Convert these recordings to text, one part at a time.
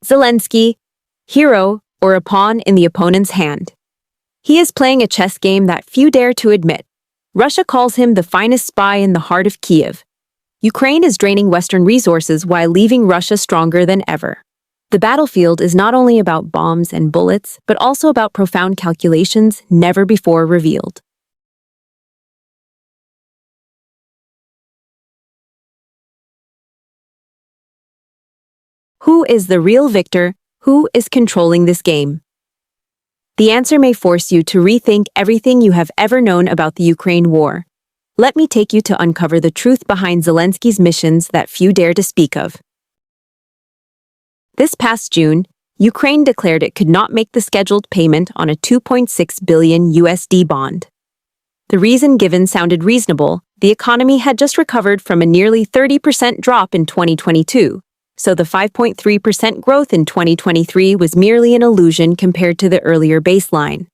Zelensky, hero or a pawn in the opponent's hand. He is playing a chess game that few dare to admit. Russia calls him the finest spy in the heart of Kiev. Ukraine is draining Western resources while leaving Russia stronger than ever. The battlefield is not only about bombs and bullets, but also about profound calculations never before revealed. Who is the real victor? Who is controlling this game? The answer may force you to rethink everything you have ever known about the Ukraine war. Let me take you to uncover the truth behind Zelensky's missions that few dare to speak of. This past June, Ukraine declared it could not make the scheduled payment on a $2.6 billion USD bond. The reason given sounded reasonable. The economy had just recovered from a nearly 30% drop in 2022, so the 5.3% growth in 2023 was merely an illusion compared to the earlier baseline.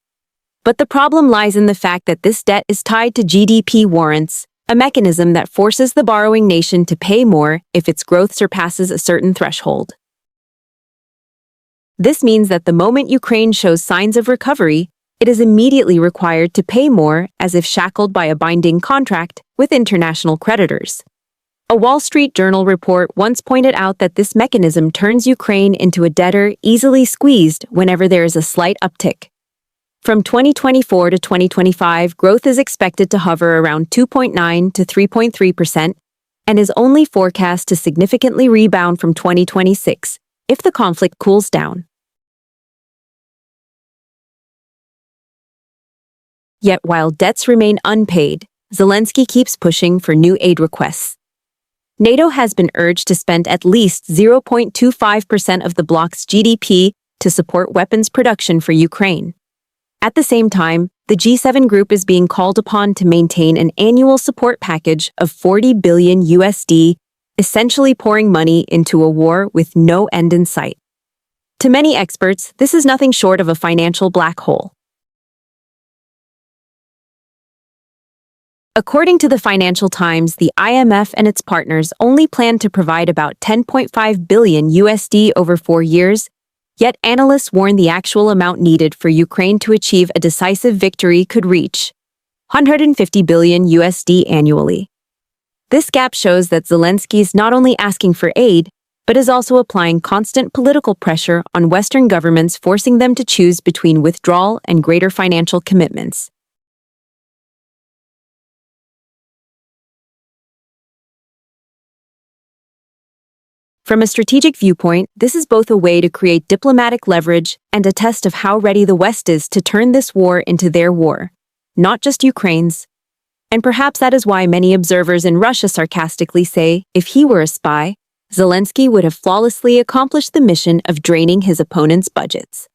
But the problem lies in the fact that this debt is tied to GDP warrants, a mechanism that forces the borrowing nation to pay more if its growth surpasses a certain threshold. This means that the moment Ukraine shows signs of recovery, it is immediately required to pay more as if shackled by a binding contract with international creditors. A Wall Street Journal report once pointed out that this mechanism turns Ukraine into a debtor easily squeezed whenever there is a slight uptick. From 2024 to 2025, growth is expected to hover around 2.9 to 3.3% and is only forecast to significantly rebound from 2026 if the conflict cools down. Yet while debts remain unpaid, Zelensky keeps pushing for new aid requests. NATO has been urged to spend at least 0.25% of the bloc's GDP to support weapons production for Ukraine. At the same time, the G7 group is being called upon to maintain an annual support package of 40 billion USD, essentially pouring money into a war with no end in sight. To many experts, this is nothing short of a financial black hole. According to the Financial Times, the IMF and its partners only plan to provide about 10.5 billion USD over 4 years, yet analysts warn the actual amount needed for Ukraine to achieve a decisive victory could reach 150 billion USD annually. This gap shows that Zelensky is not only asking for aid, but is also applying constant political pressure on Western governments, forcing them to choose between withdrawal and greater financial commitments. From a strategic viewpoint, this is both a way to create diplomatic leverage and a test of how ready the West is to turn this war into their war, not just Ukraine's. And perhaps that is why many observers in Russia sarcastically say, if he were a spy, Zelensky would have flawlessly accomplished the mission of draining his opponent's budgets.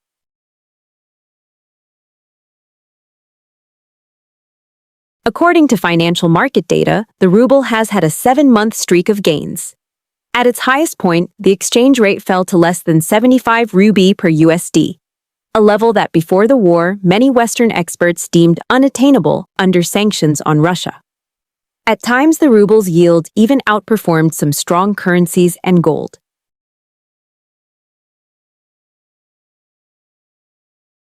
According to financial market data, the ruble has had a 7-month streak of gains. At its highest point, the exchange rate fell to less than 75 ruble per USD, a level that before the war many Western experts deemed unattainable under sanctions on Russia. At times, the ruble's yield even outperformed some strong currencies and gold.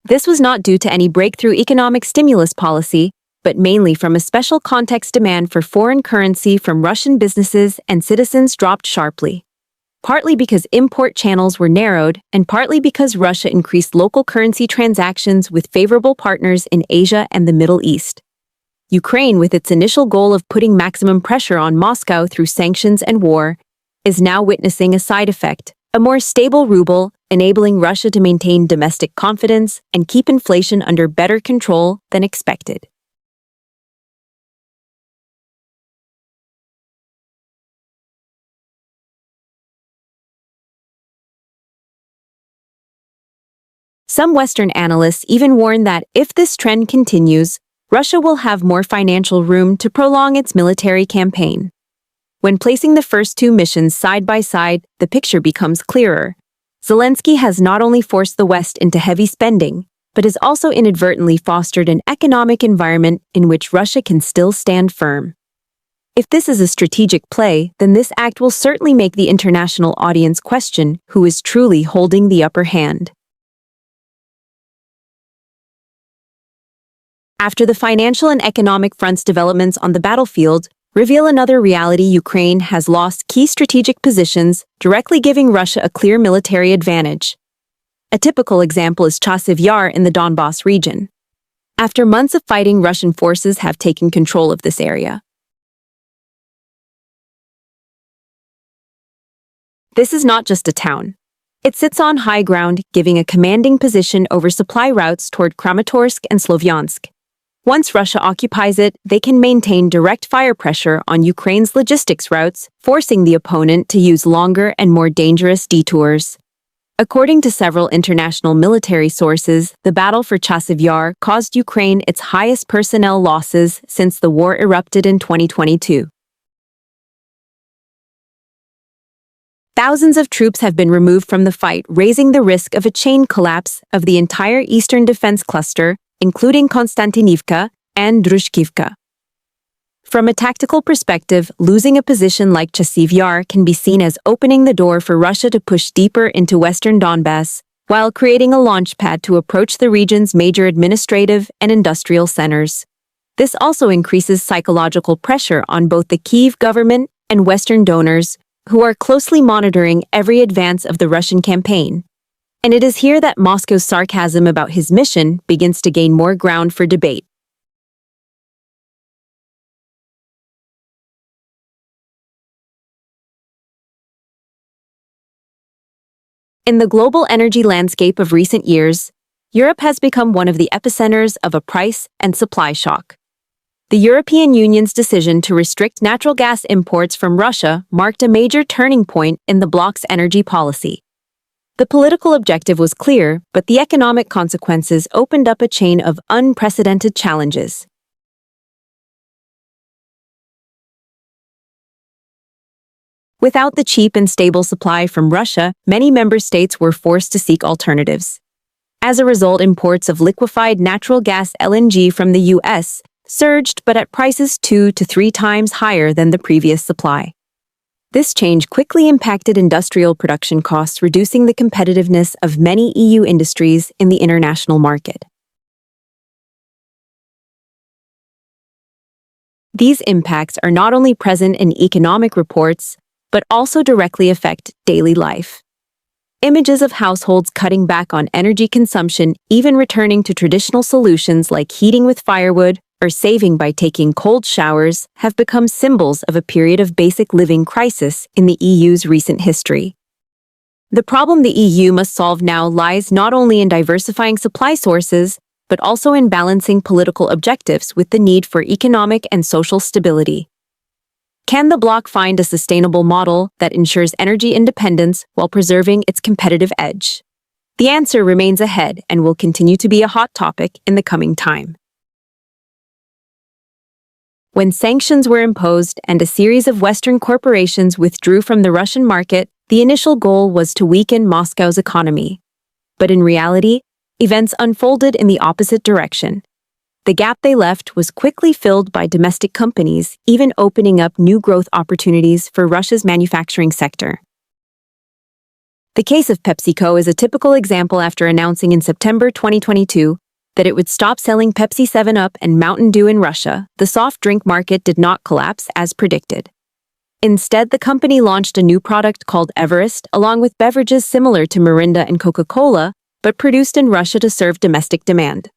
This was not due to any breakthrough economic stimulus policy, but mainly from a special context. Demand for foreign currency from Russian businesses and citizens dropped sharply, partly because import channels were narrowed and partly because Russia increased local currency transactions with favorable partners in Asia and the Middle East. Ukraine, with its initial goal of putting maximum pressure on Moscow through sanctions and war, is now witnessing a side effect, a more stable ruble, enabling Russia to maintain domestic confidence and keep inflation under better control than expected. Some Western analysts even warn that if this trend continues, Russia will have more financial room to prolong its military campaign. When placing the first two missions side by side, the picture becomes clearer. Zelensky has not only forced the West into heavy spending, but has also inadvertently fostered an economic environment in which Russia can still stand firm. If this is a strategic play, then this act will certainly make the international audience question who is truly holding the upper hand. After the financial and economic front's developments on the battlefield reveal another reality: Ukraine has lost key strategic positions, directly giving Russia a clear military advantage. A typical example is Chasiv Yar in the Donbas region. After months of fighting, Russian forces have taken control of this area. This is not just a town. It sits on high ground, giving a commanding position over supply routes toward Kramatorsk and Slovyansk. Once Russia occupies it, they can maintain direct fire pressure on Ukraine's logistics routes, forcing the opponent to use longer and more dangerous detours. According to several international military sources, the battle for Chasiv Yar caused Ukraine its highest personnel losses since the war erupted in 2022. Thousands of troops have been removed from the fight, raising the risk of a chain collapse of the entire eastern defense cluster, including Konstantinivka and Drushkivka. From a tactical perspective, losing a position like Chasiv Yar can be seen as opening the door for Russia to push deeper into western Donbas, while creating a launchpad to approach the region's major administrative and industrial centers. This also increases psychological pressure on both the Kyiv government and Western donors, who are closely monitoring every advance of the Russian campaign. And it is here that Moscow's sarcasm about his mission begins to gain more ground for debate. In the global energy landscape of recent years, Europe has become one of the epicenters of a price and supply shock. The European Union's decision to restrict natural gas imports from Russia marked a major turning point in the bloc's energy policy. The political objective was clear, but the economic consequences opened up a chain of unprecedented challenges. Without the cheap and stable supply from Russia, many member states were forced to seek alternatives. As a result, imports of liquefied natural gas (LNG) from the U.S. surged, but at prices 2 to 3 times higher than the previous supply. This change quickly impacted industrial production costs, reducing the competitiveness of many EU industries in the international market. These impacts are not only present in economic reports, but also directly affect daily life. Images of households cutting back on energy consumption, even returning to traditional solutions like heating with firewood or saving by taking cold showers, have become symbols of a period of basic living crisis in the EU's recent history. The problem the EU must solve now lies not only in diversifying supply sources, but also in balancing political objectives with the need for economic and social stability. Can the bloc find a sustainable model that ensures energy independence while preserving its competitive edge? The answer remains ahead and will continue to be a hot topic in the coming time. When sanctions were imposed and a series of Western corporations withdrew from the Russian market, the initial goal was to weaken Moscow's economy. But in reality, events unfolded in the opposite direction. The gap they left was quickly filled by domestic companies, even opening up new growth opportunities for Russia's manufacturing sector. The case of PepsiCo is a typical example. After announcing in September 2022 that it would stop selling Pepsi 7-Up and Mountain Dew in Russia, the soft drink market did not collapse as predicted. Instead, the company launched a new product called Everest, along with beverages similar to Mirinda and Coca-Cola, but produced in Russia to serve domestic demand.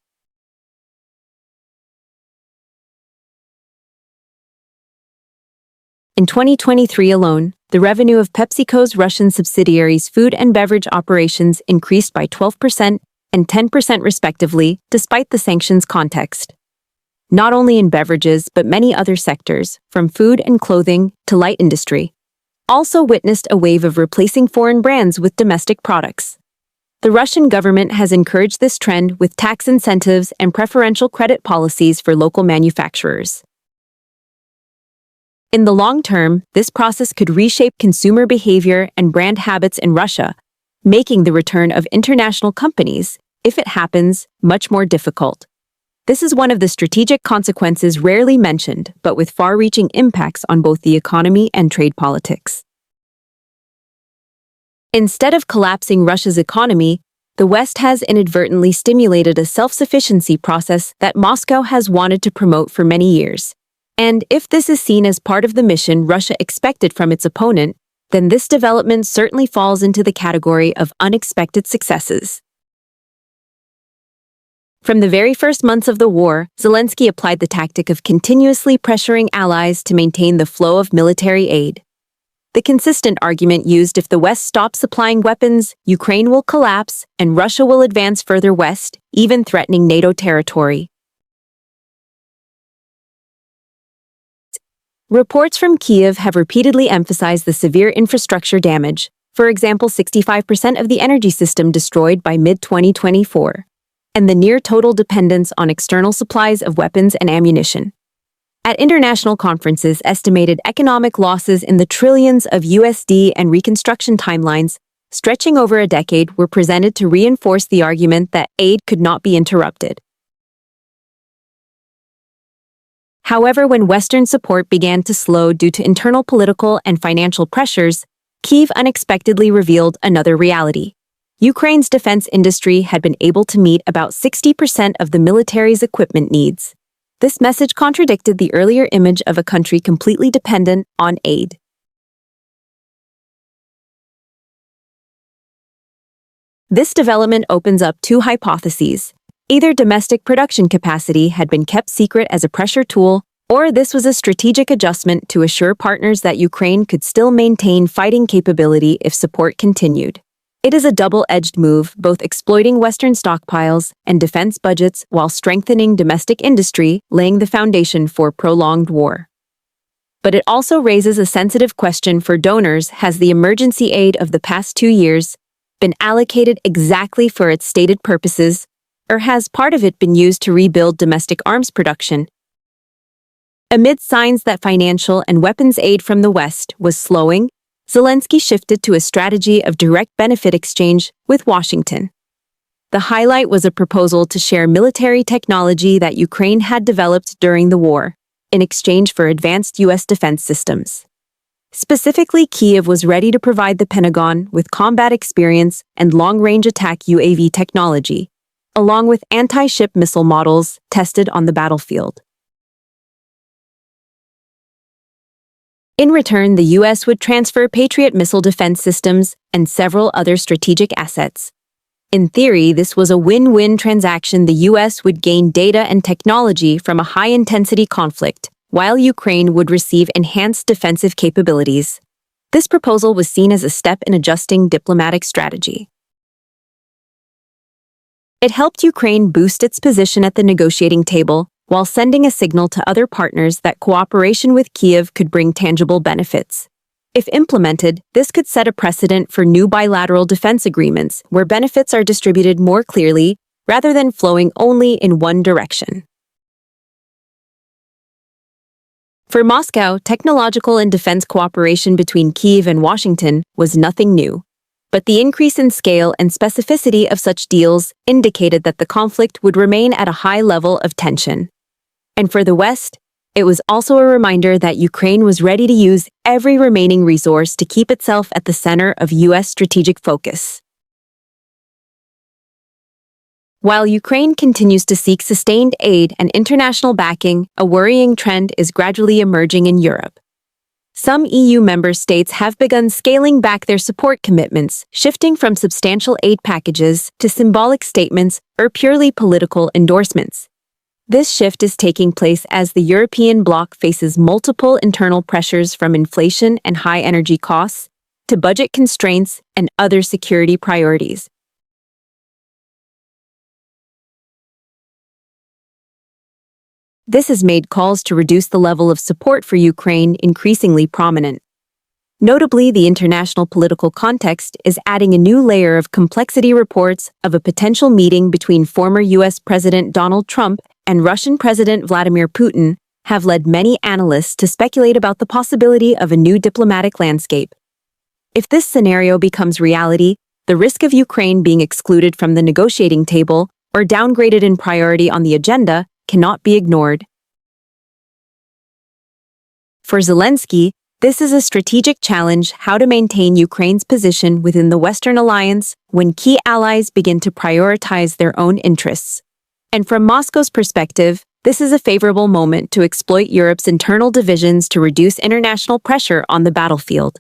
In 2023 alone, the revenue of PepsiCo's Russian subsidiaries' food and beverage operations increased by 12% and 10% respectively, despite the sanctions context. Not only in beverages, but many other sectors, from food and clothing to light industry, also witnessed a wave of replacing foreign brands with domestic products. The Russian government has encouraged this trend with tax incentives and preferential credit policies for local manufacturers. In the long term, this process could reshape consumer behavior and brand habits in Russia, making the return of international companies, if it happens, much more difficult. This is one of the strategic consequences rarely mentioned, but with far-reaching impacts on both the economy and trade politics. Instead of collapsing Russia's economy, the West has inadvertently stimulated a self-sufficiency process that Moscow has wanted to promote for many years. And if this is seen as part of the mission Russia expected from its opponent, then this development certainly falls into the category of unexpected successes. From the very first months of the war, Zelensky applied the tactic of continuously pressuring allies to maintain the flow of military aid. The consistent argument used: if the West stops supplying weapons, Ukraine will collapse and Russia will advance further west, even threatening NATO territory. Reports from Kyiv have repeatedly emphasized the severe infrastructure damage, for example 65% of the energy system destroyed by mid-2024, and the near-total dependence on external supplies of weapons and ammunition. At international conferences, estimated economic losses in the trillions of USD and reconstruction timelines, stretching over a decade, were presented to reinforce the argument that aid could not be interrupted. However, when Western support began to slow due to internal political and financial pressures, Kyiv unexpectedly revealed another reality. Ukraine's defense industry had been able to meet about 60% of the military's equipment needs. This message contradicted the earlier image of a country completely dependent on aid. This development opens up two hypotheses. Either domestic production capacity had been kept secret as a pressure tool, or this was a strategic adjustment to assure partners that Ukraine could still maintain fighting capability if support continued. It is a double-edged move, both exploiting Western stockpiles and defense budgets while strengthening domestic industry, laying the foundation for prolonged war. But it also raises a sensitive question for donors: has the emergency aid of the past 2 years been allocated exactly for its stated purposes, or has part of it been used to rebuild domestic arms production? Amid signs that financial and weapons aid from the West was slowing, Zelensky shifted to a strategy of direct benefit exchange with Washington. The highlight was a proposal to share military technology that Ukraine had developed during the war, in exchange for advanced U.S. defense systems. Specifically, Kyiv was ready to provide the Pentagon with combat experience and long-range attack UAV technology, along with anti-ship missile models tested on the battlefield. In return, the U.S. would transfer Patriot missile defense systems and several other strategic assets. In theory, this was a win-win transaction. The U.S. would gain data and technology from a high-intensity conflict, while Ukraine would receive enhanced defensive capabilities. This proposal was seen as a step in adjusting diplomatic strategy. It helped Ukraine boost its position at the negotiating table, while sending a signal to other partners that cooperation with Kyiv could bring tangible benefits. If implemented, this could set a precedent for new bilateral defense agreements where benefits are distributed more clearly rather than flowing only in one direction. For Moscow, technological and defense cooperation between Kyiv and Washington was nothing new. But the increase in scale and specificity of such deals indicated that the conflict would remain at a high level of tension. And for the West, it was also a reminder that Ukraine was ready to use every remaining resource to keep itself at the center of U.S. strategic focus. While Ukraine continues to seek sustained aid and international backing, a worrying trend is gradually emerging in Europe. Some EU member states have begun scaling back their support commitments, shifting from substantial aid packages to symbolic statements or purely political endorsements. This shift is taking place as the European bloc faces multiple internal pressures, from inflation and high energy costs to budget constraints and other security priorities. This has made calls to reduce the level of support for Ukraine increasingly prominent. Notably, the international political context is adding a new layer of complexity. Reports of a potential meeting between former U.S. President Donald Trump and Russian President Vladimir Putin have led many analysts to speculate about the possibility of a new diplomatic landscape. If this scenario becomes reality, the risk of Ukraine being excluded from the negotiating table or downgraded in priority on the agenda cannot be ignored. For Zelensky, this is a strategic challenge: how to maintain Ukraine's position within the Western alliance when key allies begin to prioritize their own interests. And from Moscow's perspective, this is a favorable moment to exploit Europe's internal divisions to reduce international pressure on the battlefield.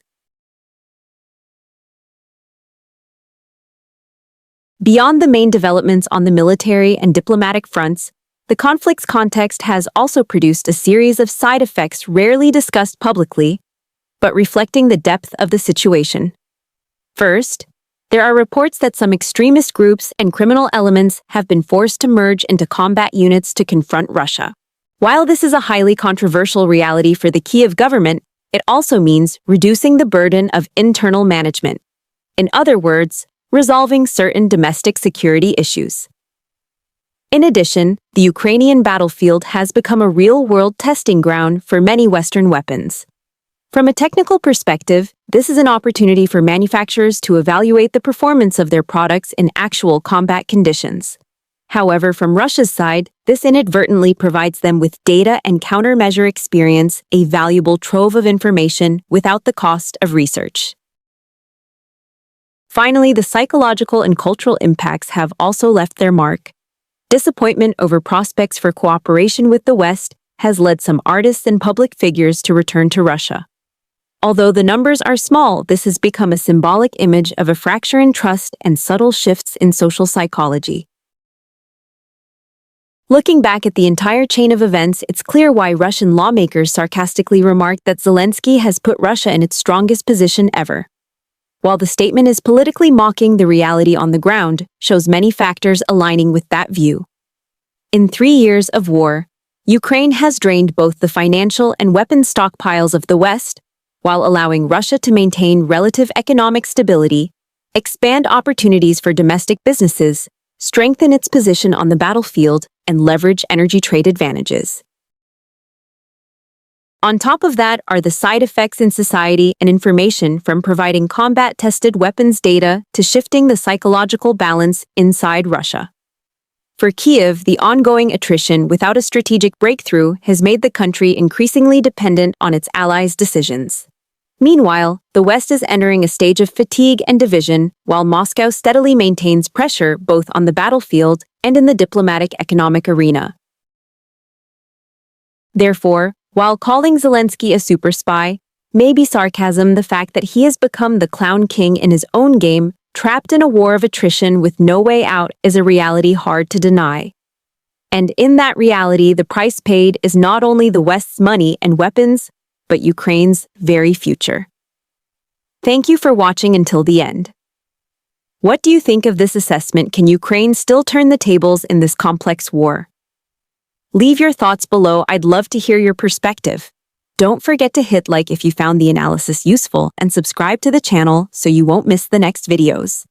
Beyond the main developments on the military and diplomatic fronts, the conflict's context has also produced a series of side effects rarely discussed publicly, but reflecting the depth of the situation. First, there are reports that some extremist groups and criminal elements have been forced to merge into combat units to confront Russia. While this is a highly controversial reality for the Kyiv government, it also means reducing the burden of internal management. In other words, resolving certain domestic security issues. In addition, the Ukrainian battlefield has become a real-world testing ground for many Western weapons. From a technical perspective, this is an opportunity for manufacturers to evaluate the performance of their products in actual combat conditions. However, from Russia's side, this inadvertently provides them with data and countermeasure experience, a valuable trove of information without the cost of research. Finally, the psychological and cultural impacts have also left their mark. Disappointment over prospects for cooperation with the West has led some artists and public figures to return to Russia. Although the numbers are small, this has become a symbolic image of a fracture in trust and subtle shifts in social psychology. Looking back at the entire chain of events, it's clear why Russian lawmakers sarcastically remarked that Zelensky has put Russia in its strongest position ever. While the statement is politically mocking, the reality on the ground shows many factors aligning with that view. In 3 years of war, Ukraine has drained both the financial and weapons stockpiles of the West, while allowing Russia to maintain relative economic stability, expand opportunities for domestic businesses, strengthen its position on the battlefield, and leverage energy trade advantages. On top of that are the side effects in society and information, from providing combat-tested weapons data to shifting the psychological balance inside Russia. For Kyiv, the ongoing attrition without a strategic breakthrough has made the country increasingly dependent on its allies' decisions. Meanwhile, the West is entering a stage of fatigue and division, while Moscow steadily maintains pressure both on the battlefield and in the diplomatic economic arena. Therefore, while calling Zelensky a super spy may be sarcasm, the fact that he has become the clown king in his own game, trapped in a war of attrition with no way out, is a reality hard to deny. And in that reality, the price paid is not only the West's money and weapons, but Ukraine's very future. Thank you for watching until the end. What do you think of this assessment? Can Ukraine still turn the tables in this complex war? Leave your thoughts below. I'd love to hear your perspective. Don't forget to hit like if you found the analysis useful and subscribe to the channel so you won't miss the next videos.